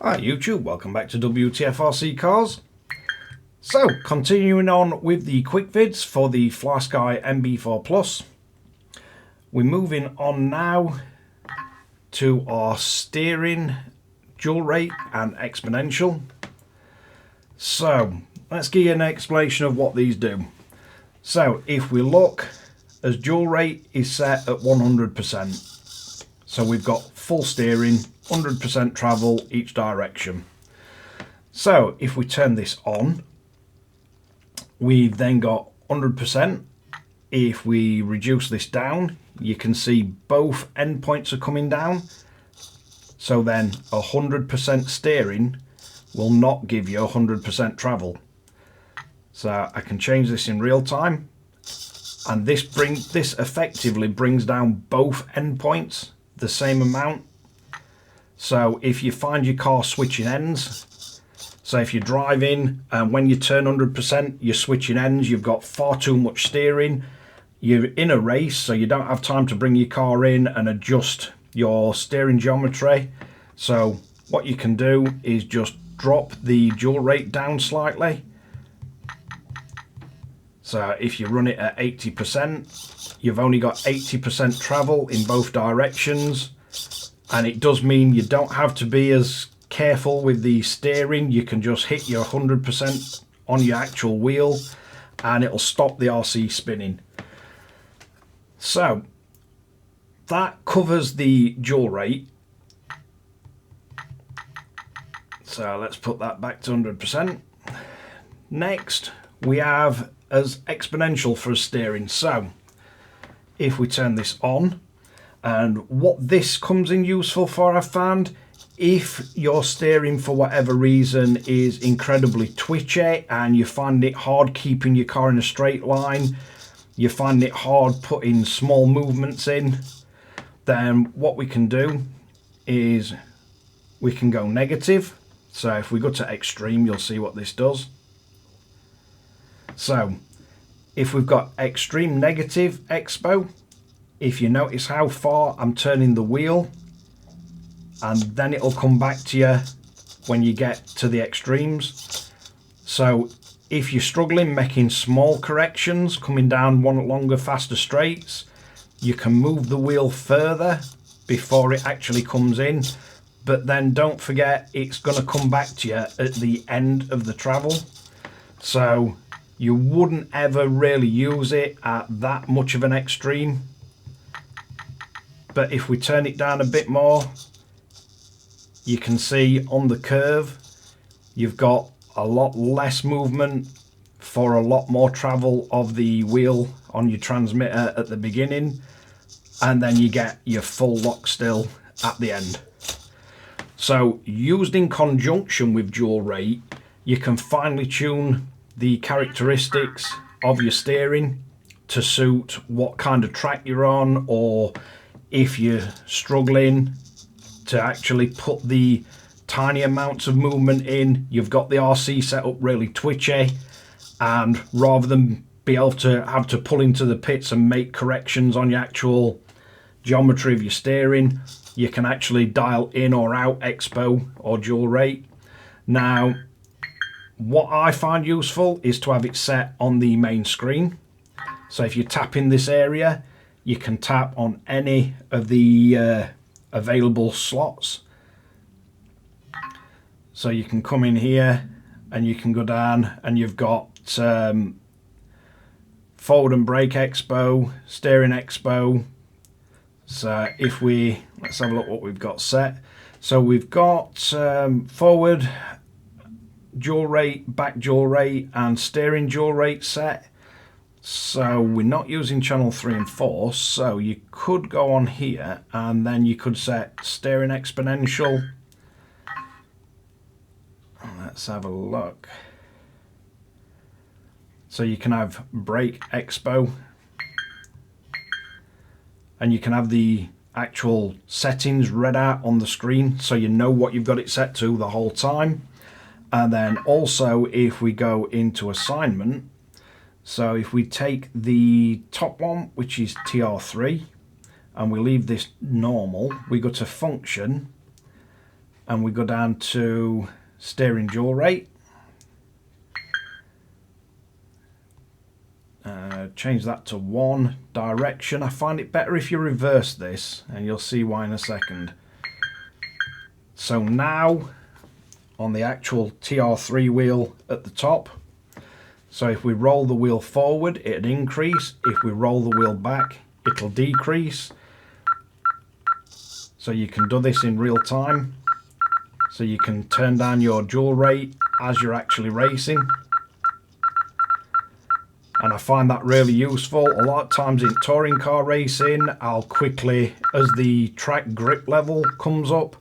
Hi YouTube, welcome back to Wtf Rc Cars. So, continuing on with the quick vids for the Flysky NB4 Plus. We're moving on now to our steering, dual rate and exponential. So, let's give you an explanation of what these do. So, if we look, as dual rate is set at 100%. So we've got full steering, 100% travel each direction. So if we turn this on, we've then got 100%. If we reduce this down, you can see both endpoints are coming down. So then 100% steering will not give you 100% travel. So I can change this in real time, and this effectively brings down both endpoints the same amount. So if you find your car switching ends, so if you're driving and when you turn 100% you're switching ends, you've got far too much steering, you're in a race, so you don't have time to bring your car in and adjust your steering geometry. So what you can do is just drop the dual rate down slightly. So if you run it at 80%, you've only got 80% travel in both directions, and it does mean you don't have to be as careful with the steering. You can just hit your 100% on your actual wheel and it'll stop the RC spinning. So that covers the dual rate. So let's put that back to 100%. Next we have as exponential for steering. So if we turn this on, and what this comes in useful for, I found, if your steering for whatever reason is incredibly twitchy and you find it hard keeping your car in a straight line, you find it hard putting small movements in, then what we can do is we can go negative. So if we go to extreme, you'll see what this does. So if we've got extreme negative expo, if you notice how far I'm turning the wheel, and then it'll come back to you when you get to the extremes. So if you're struggling making small corrections, coming down one longer, faster straights, you can move the wheel further before it actually comes in. But then don't forget, it's going to come back to you at the end of the travel. So you wouldn't ever really use it at that much of an extreme. But if we turn it down a bit more, you can see on the curve, you've got a lot less movement for a lot more travel of the wheel on your transmitter at the beginning. And then you get your full lock still at the end. So used in conjunction with dual rate, you can finely tune the characteristics of your steering to suit what kind of track you're on, or if you're struggling to actually put the tiny amounts of movement in, you've got the RC set up really twitchy, and rather than be able to have to pull into the pits and make corrections on your actual geometry of your steering, you can actually dial in or out expo or dual rate. Now what I find useful is to have it set on the main screen. So if you tap in this area, you can tap on any of the available slots. So you can come in here and you can go down and you've got forward and brake expo, steering expo. So if let's have a look what we've got set. So we've got forward dual rate, back dual rate and steering dual rate set. So we're not using channel 3 and 4, so you could go on here and then you could set steering exponential. Let's have a look. So you can have brake expo, and you can have the actual settings read out on the screen so you know what you've got it set to the whole time. And then also if we go into assignment, so if we take the top one, which is TR3, and we leave this normal, we go to function, and we go down to steering dual rate. Change that to 1 direction. I find it better if you reverse this, and you'll see why in a second. So now on the actual TR3 wheel at the top, so if we roll the wheel forward it'll increase, if we roll the wheel back it'll decrease. So you can do this in real time, so you can turn down your dual rate as you're actually racing. And I find that really useful. A lot of times in touring car racing, I'll quickly, as the track grip level comes up,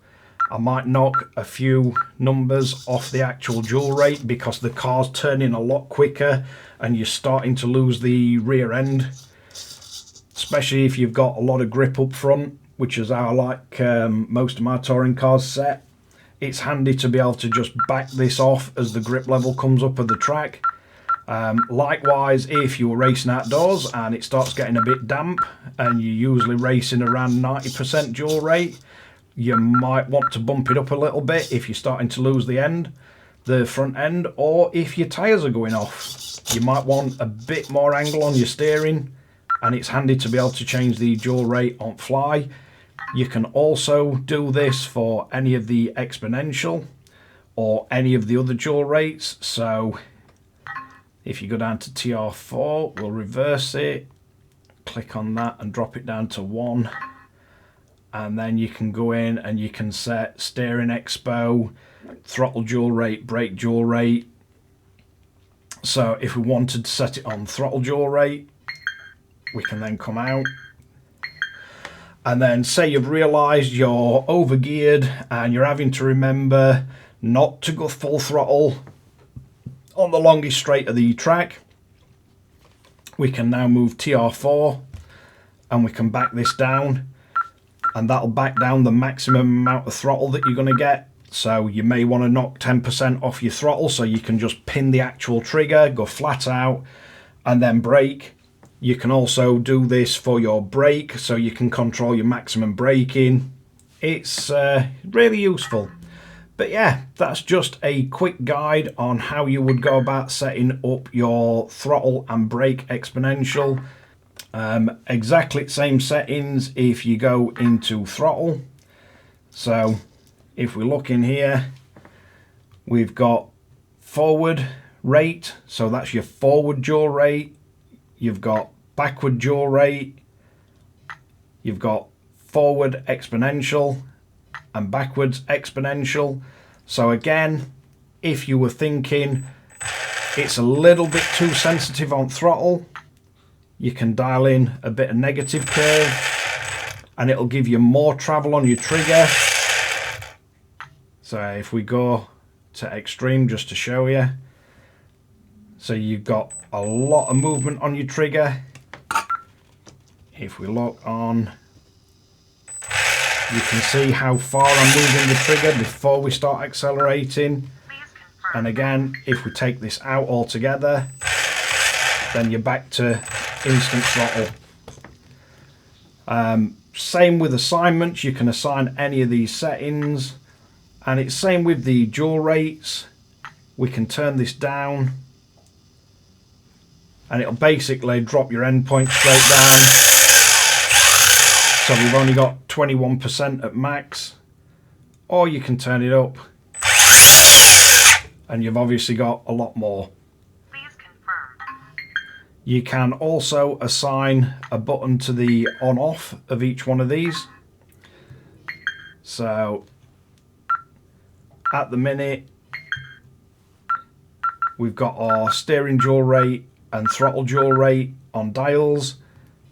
I might knock a few numbers off the actual dual rate because the car's turning a lot quicker and you're starting to lose the rear end. Especially if you've got a lot of grip up front, which is how I like most of my touring cars set. It's handy to be able to just back this off as the grip level comes up of the track. Likewise, if you're racing outdoors and it starts getting a bit damp and you're usually racing around 90% dual rate, you might want to bump it up a little bit if you're starting to lose the front end, or if your tyres are going off. You might want a bit more angle on your steering, and it's handy to be able to change the dual rate on fly. You can also do this for any of the exponential or any of the other dual rates. So if you go down to TR4, we'll reverse it, click on that and drop it down to 1. And then you can go in and you can set steering expo, throttle dual rate, brake dual rate. So if we wanted to set it on throttle dual rate, we can then come out. And then say you've realised you're overgeared and you're having to remember not to go full throttle on the longest straight of the track, we can now move TR4 and we can back this down, and that'll back down the maximum amount of throttle that you're going to get. So you may want to knock 10% off your throttle so you can just pin the actual trigger, go flat out and then brake. You can also do this for your brake so you can control your maximum braking. It's really useful. But yeah, that's just a quick guide on how you would go about setting up your throttle and brake exponential. Exactly same settings if you go into throttle. So if we look in here, we've got forward rate, so that's your forward dual rate. You've got backward dual rate, you've got forward exponential and backwards exponential. So again, if you were thinking it's a little bit too sensitive on throttle, you can dial in a bit of negative curve and it'll give you more travel on your trigger. So if we go to extreme just to show you, so you've got a lot of movement on your trigger. If we look on, you can see how far I'm moving the trigger before we start accelerating. And again, if we take this out altogether, then you're back to instant throttle. Same with assignments, you can assign any of these settings. And it's same with the dual rates. We can turn this down and it'll basically drop your endpoint straight down. So we've only got 21% at max, or you can turn it up and you've obviously got a lot more. Please confirm. You can also assign a button to the on-off of each one of these. So at the minute we've got our steering dual rate and throttle dual rate on dials,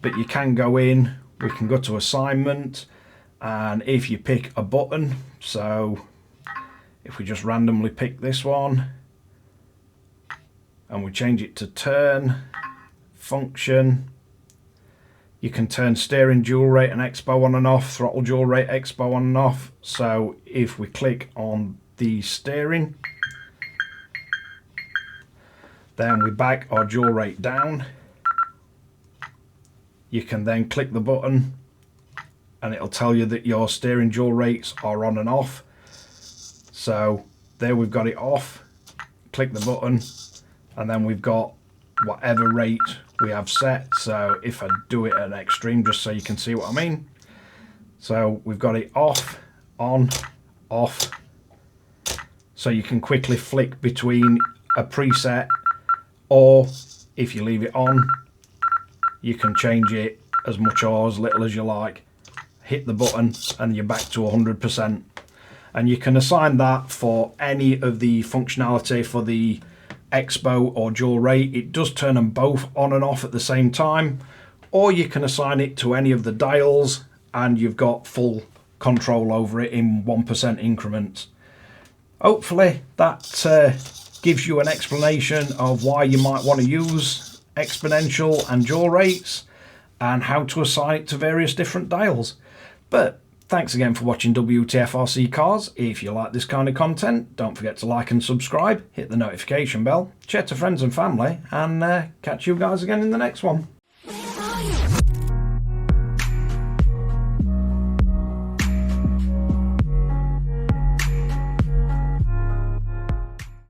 but you can go in, we can go to assignment, and if you pick a button, so if we just randomly pick this one and we change it to turn function, you can turn steering dual rate and expo on and off, throttle dual rate expo on and off. So if we click on the steering, then we back our dual rate down. You can then click the button and it'll tell you that your steering dual rates are on and off. So there we've got it off. Click the button, and then we've got whatever rate we have set. So if I do it at extreme, just so you can see what I mean. So we've got it off, on, off. So you can quickly flick between a preset, or if you leave it on, you can change it as much or as little as you like. Hit the button and you're back to 100%. And you can assign that for any of the functionality for the Expo or Dual rate. It does turn them both on and off at the same time, or you can assign it to any of the dials and you've got full control over it in 1% increments. Hopefully that gives you an explanation of why you might want to use exponential and Dual rates and how to assign it to various different dials. But thanks again for watching Wtf Rc Cars. If you like this kind of content, don't forget to like and subscribe, hit the notification bell, chat to friends and family, and catch you guys again in the next one.